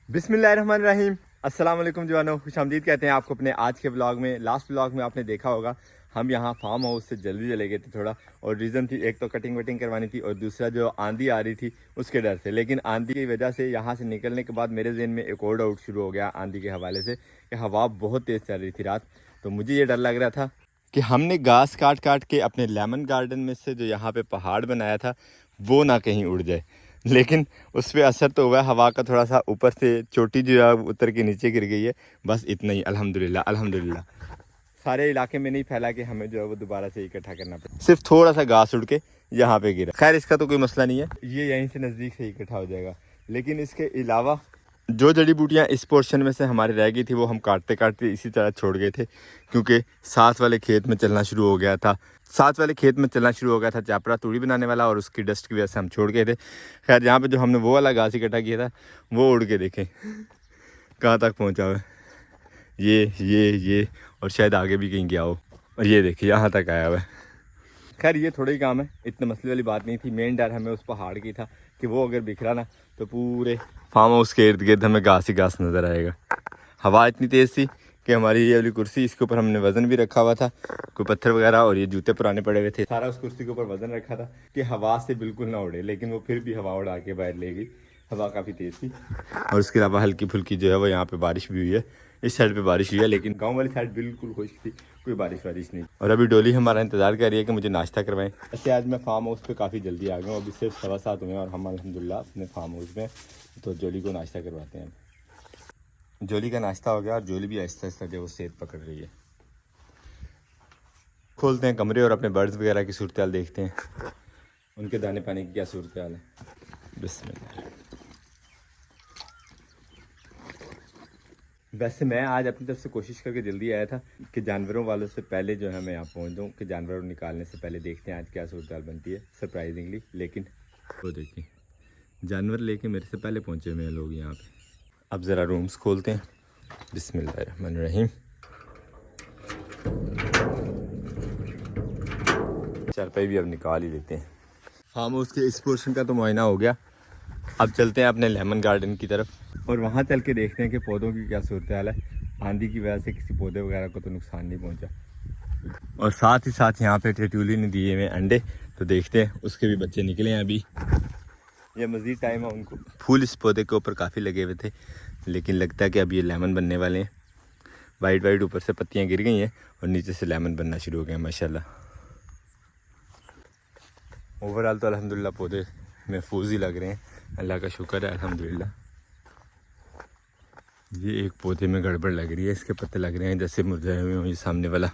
बिस्मिल्लाहिर्रहमानिर्रहीम। अस्सलाम वालेकुम जवानों, खुशामदीद कहते हैं आपको अपने आज के ब्लॉग में। लास्ट ब्लॉग में आपने देखा होगा हम यहाँ फार्म हाउस से जल्दी चले गए थे थोड़ा, और रीज़न थी एक तो कटिंग वटिंग करवानी थी और दूसरा जो आंधी आ रही थी उसके डर से। लेकिन आंधी की वजह से यहाँ से निकलने के बाद मेरे जहन में एक और डाउट शुरू हो गया आंधी के हवाले से कि हवा बहुत तेज़ चल रही थी रात। तो मुझे ये डर लग रहा था कि हमने घास काट काट के अपने लेमन गार्डन में से जो यहाँ पे पहाड़ बनाया था वो ना कहीं उड़ जाए। लेकिन उस पर असर तो हुआ है, हवा का थोड़ा सा ऊपर से चोटी जो है उतर के नीचे गिर गई है, बस इतना ही। अल्हम्दुलिल्लाह अल्हम्दुलिल्लाह सारे इलाके में नहीं फैला कि हमें जो है वो दोबारा से इकट्ठा करना पड़े, सिर्फ थोड़ा सा घास उड़ के यहाँ पे गिरा। खैर इसका तो कोई मसला नहीं है, ये यहीं से नज़दीक से इकट्ठा हो जाएगा। लेकिन इसके अलावा जो जड़ी बूटियाँ इस पोर्शन में से हमारी रह गई थी वो हम काटते काटते इसी तरह छोड़ गए थे, क्योंकि साथ वाले खेत में चलना शुरू हो गया था। चापरा तूड़ी बनाने वाला, और उसकी डस्ट की वजह से हम छोड़ गए थे। खैर यहाँ पे जो हमने वो वाला घास इकट्ठा किया था वो उड़ के देखें कहाँ तक पहुँचा हुआ है। ये और शायद आगे भी कहीं गया हो, और ये देखिए यहाँ तक आया हुआ है। खैर ये थोड़ा ही काम है, इतने मसले वाली बात नहीं थी। मेन डर हमें उस पहाड़ की था कि वो अगर बिखरा ना तो पूरे फार्म हाउस के इर्द गिर्द हमें घास ही घास नज़र आएगा। हवा इतनी तेज़ थी कि हमारी ये वाली कुर्सी, इसके ऊपर हमने वज़न भी रखा हुआ था, कोई पत्थर वगैरह और ये जूते पुराने पड़े हुए थे, सारा उस कुर्सी के ऊपर वज़न रखा था कि हवा से बिल्कुल ना उड़े। लेकिन वो फिर भी हवा उड़ा के बाहर ले गई। हवा काफ़ी तेज़ थी, और उसके अलावा हल्की फुल्की जो है वो यहाँ पे बारिश भी हुई है। इस साइड पे बारिश हुई है, लेकिन गांव वाली साइड बिल्कुल खुश्क थी, कोई बारिश वारिश नहीं। और अभी डोली हमारा इंतज़ार कर रही है कि मुझे नाश्ता करवाएं। ऐसे आज मैं फार्म हाउस पे काफ़ी जल्दी आ गया हूँ, अभी सिर्फ 7:15 हुए हैं और हम अल्हम्दुलिल्लाह अपने फार्म हाउस में। तो जोली को नाश्ता करवाते हैं। जोली का नाश्ता हो गया और जोली भी आहिस्ता आहिस्ता जो वो सेहत पकड़ रही है। खोलते हैं कमरे और अपने बर्ड्स वगैरह की सूरत हाल देखते हैं, उनके दाने पानी की क्या सूरत हाल है। बिस्मिल्लाह। वैसे मैं आज अपनी तरफ से कोशिश करके जल्दी आया था कि जानवरों वालों से पहले जो है मैं यहाँ पहुँच जाऊँ, कि जानवरों निकालने से पहले देखते हैं आज क्या सूरत हाल बनती है सरप्राइजिंगली। लेकिन वो देखिए जानवर लेके मेरे से पहले पहुँचे हुए हैं लोग यहाँ पे। अब ज़रा रूम्स खोलते हैं। बिस्मिल्लाहिर्रहमानिर्रहीम। चारपाई भी अब निकाल ही लेते हैं। फार्म हाउस के इस पोर्शन का तो मुआयना हो गया, अब चलते हैं अपने लेमन गार्डन की तरफ और वहाँ चल के देखते हैं कि पौधों की क्या सूरत हाल है। आंधी की वजह से किसी पौधे वगैरह को तो नुकसान नहीं पहुँचा। और साथ ही साथ यहाँ पे टेटुली ने दिए हुए अंडे, तो देखते हैं उसके भी बच्चे निकले हैं। अभी ये मज़ीद टाइम है उनको। फूल इस पौधे के ऊपर काफ़ी लगे हुए थे, लेकिन लगता है कि अब ये लेमन बनने वाले हैं। वाइट वाइट ऊपर से पत्तियाँ गिर गई हैं और नीचे से लेमन बनना शुरू हो गए हैं माशाल्लाह। ओवरऑल तो अल्हम्दुलिल्लाह पौधे महफूज ही लग रहे हैं, अल्लाह का शुक्र है अल्हम्दुलिल्लाह। ये एक पौधे में गड़बड़ लग रही है, इसके पत्ते लग रहे हैं जैसे मुरझाए हुए हों। ये सामने वाला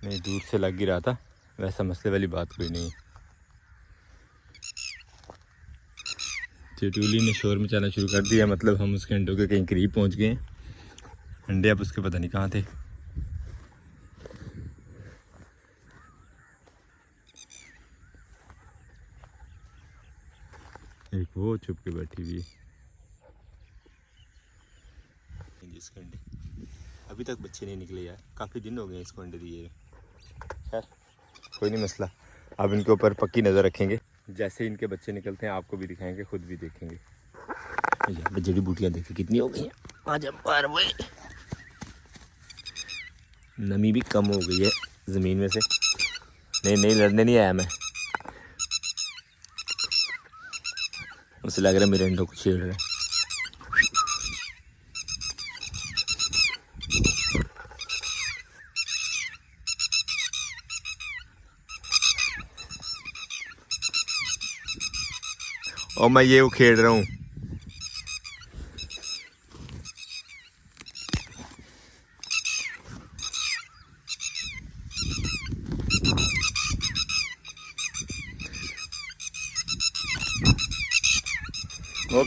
नहीं, दूर से लग ही रहा था, वैसा मसले वाली बात कोई नहीं है। टेटुली ने शोर मचाना शुरू कर दिया, मतलब हम उसके अंडों के कहीं करीब पहुंच गए हैं। अंडे अब उसके पता नहीं कहाँ थे। एक वो छुप के बैठी हुई है। इसके अंडे अभी तक बच्चे नहीं निकले यार, काफ़ी दिन हो गए इसको अंडे दिए। खैर कोई नहीं मसला, अब इनके ऊपर पक्की नज़र रखेंगे। जैसे इनके बच्चे निकलते हैं आपको भी दिखाएंगे, खुद भी देखेंगे। यहाँ पे जड़ी बूटियाँ देखिए कितनी हो गई हैं। आज बार नमी भी कम हो गई है ज़मीन में से। नहीं लड़ने नहीं आया मैं, उसे लग रहा है मेरे अंडों को छेड़ रहा है। और मैं ये उखेड़ रहा हूँ।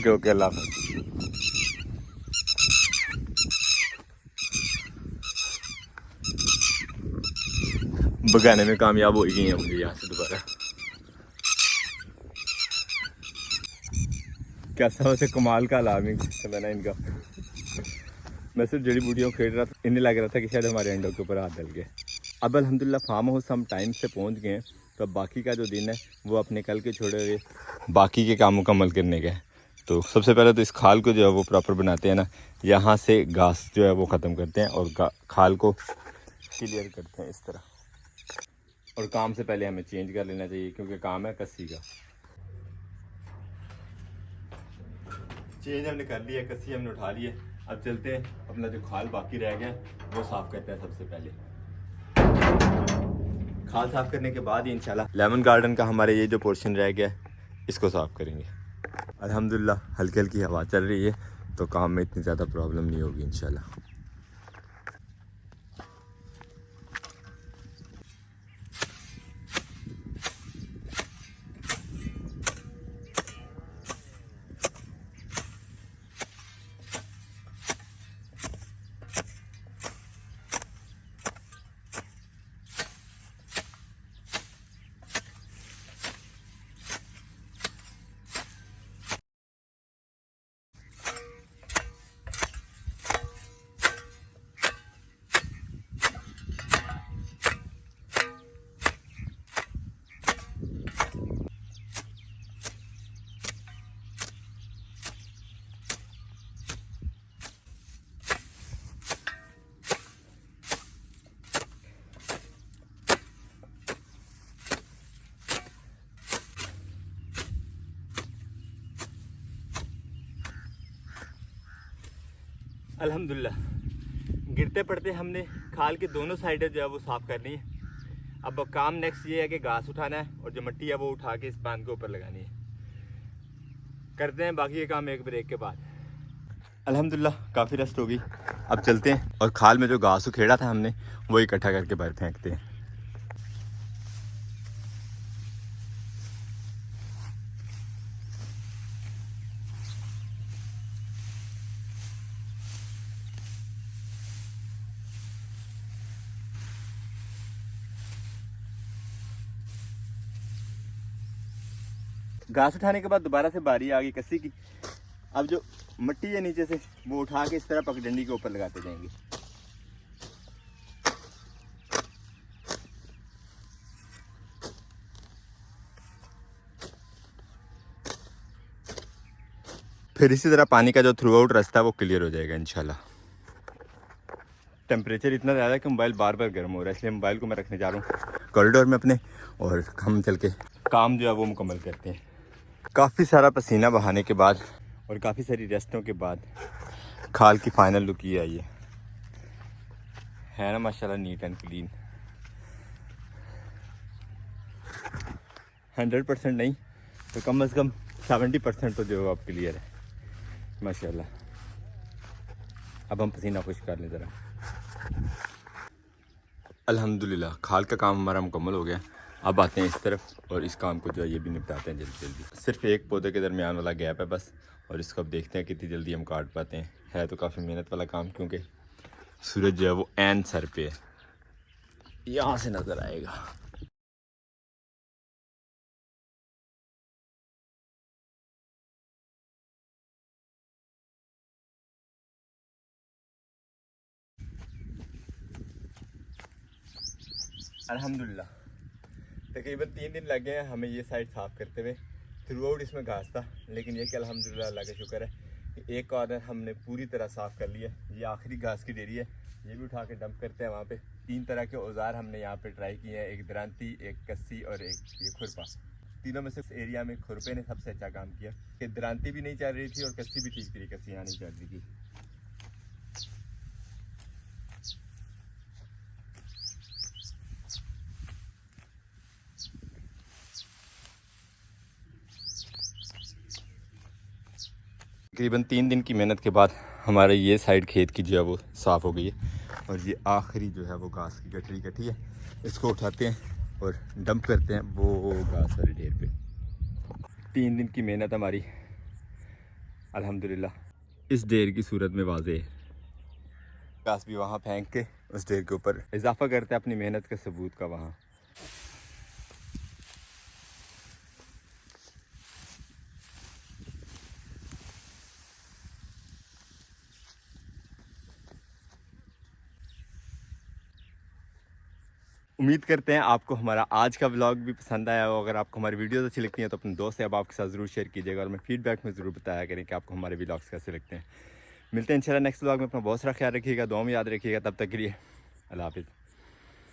ओके अल्लाह हाफ़िज़। भगाने में कामयाब हो गई है मुझे यहाँ से दोबारा। कैसा वैसे कमाल का अलार्मिंग सिस्टम है ना इनका। मैं सिर्फ जड़ी बूटियों खेल रहा था, इन्हें लग रहा था कि शायद हमारे अंडों के ऊपर हाथ डल गए। अब अल्हम्दुलिल्लाह फार्म हाउस हम टाइम से पहुंच गए हैं, तो अब बाकी का जो दिन है वो अपने कल के छोड़े हुए बाकी के काम मुकम्मल करने का है। तो सबसे पहले तो इस खाल को जो है वो प्रॉपर बनाते हैं ना, यहाँ से घास जो है वो ख़त्म करते हैं और खाल को क्लियर करते हैं इस तरह। और काम से पहले हमें चेंज कर लेना चाहिए क्योंकि काम है कस्सी का। चेंज हमने कर लिया, कस्सी हमने उठा ली है। अब चलते हैं अपना जो खाल बाकी रह गया वो साफ़ करते हैं। सबसे पहले खाल साफ़ करने के बाद ही इंशाल्लाह लेमन गार्डन का हमारे ये जो पोर्शन रह गया इसको साफ़ करेंगे। अल्हम्दुलिल्लाह हल्की हल्की हवा चल रही है तो काम में इतनी ज़्यादा प्रॉब्लम नहीं होगी इंशाल्लाह। अल्हम्दुलिल्लाह गिरते पड़ते हमने खाल के दोनों साइडें जो है वो साफ़ करनी है। अब काम नेक्स्ट ये है कि घास उठाना है और जो मिट्टी है वो उठा के इस बांध के ऊपर लगानी है। करते हैं बाकी ये काम एक ब्रेक के बाद। अल्हम्दुलिल्लाह काफ़ी रेस्ट होगी। अब चलते हैं और खाल में जो घास उखेड़ा था हमने वो इकट्ठा करके बाहर फेंकते हैं। घास उठाने के बाद दोबारा से बारी आ गई कस्सी की। अब जो मिट्टी है नीचे से वो उठा के इस तरह पगडंडी के ऊपर लगाते जाएंगे। फिर इसी तरह पानी का जो थ्रू आउट रास्ता है वो क्लियर हो जाएगा इंशाल्लाह। टेम्परेचर इतना ज़्यादा है कि मोबाइल बार बार गर्म हो रहा है, इसलिए मोबाइल को मैं रखने जा रहा हूँ कॉरिडोर में अपने, और हम चल के काम जो है वो मुकम्मल करते हैं। काफ़ी सारा पसीना बहाने के बाद और काफ़ी सारी रेस्टों के बाद खाल की फाइनल लुक ये आई है ना माशाल्लाह, नीट एंड क्लीन। 100% नहीं तो कम से कम 70% तो जो अब क्लियर है माशाल्लाह। अब हम पसीना खुश कर लें ज़रा। अल्हम्दुलिल्लाह खाल का काम हमारा मुकम्मल हो गया। अब आते हैं इस तरफ और इस काम को जो है ये भी निपटाते हैं जल्दी जल्दी। सिर्फ एक पौधे के दरमियान वाला गैप है बस, और इसको अब देखते हैं कितनी जल्दी हम काट पाते हैं। है तो काफ़ी मेहनत वाला काम क्योंकि सूरज जो है वो ऐन सर पे है, यहाँ से नज़र आएगा। अल्हम्दुलिल्लाह तकरीबन 3 दिन लग गए हैं हमें ये साइड साफ़ करते हुए। थ्रू आउट इसमें घास था, लेकिन ये कि अल्हम्दुलिल्लाह अल्लाह का शुक्र है कि एक कॉर्नर हमने पूरी तरह साफ़ कर लिया। ये आखिरी घास की डेरी है, ये भी उठा के डंप करते हैं वहाँ पे। 3 तरह के औजार हमने यहाँ पे ट्राई किए हैं, एक दरांती, एक कस्सी और एक ये खुरपा। तीनों में से इस एरिया में खुरपे ने सबसे अच्छा काम किया कि दरांती भी नहीं चल रही थी और कस्सी भी ठीक तरीके से यहाँ नहीं चल रही थी। तकरीबन 3 दिन की मेहनत के बाद हमारे ये साइड खेत की जो है वो साफ़ हो गई है, और ये आखिरी जो है वो घास की गठरी कटी है, इसको उठाते हैं और डंप करते हैं वो घास वाली ढेर पे। 3 दिन की मेहनत हमारी अल्हम्दुलिल्लाह इस ढेर की सूरत में वाज़े है। घास भी वहाँ फेंक के उस ढेर के ऊपर इजाफा करते हैं अपनी मेहनत के सबूत का वहाँ। उम्मीद करते हैं आपको हमारा आज का व्लॉग भी पसंद आया हो। अगर आपको हमारी वीडियोस अच्छी लगती हैं तो अपने दोस्त या बाप के साथ ज़रूर शेयर कीजिएगा और हमें फीडबैक में ज़रूर बताया करें कि आपको हमारे व्लॉग्स कैसे लगते हैं। मिलते हैं इंशाल्लाह नेक्स्ट व्लॉग में। अपना बहुत सारा ख्याल रखिएगा, दुआ में याद रखिएगा। तब तक के लिए अल्लाह हाफिज़।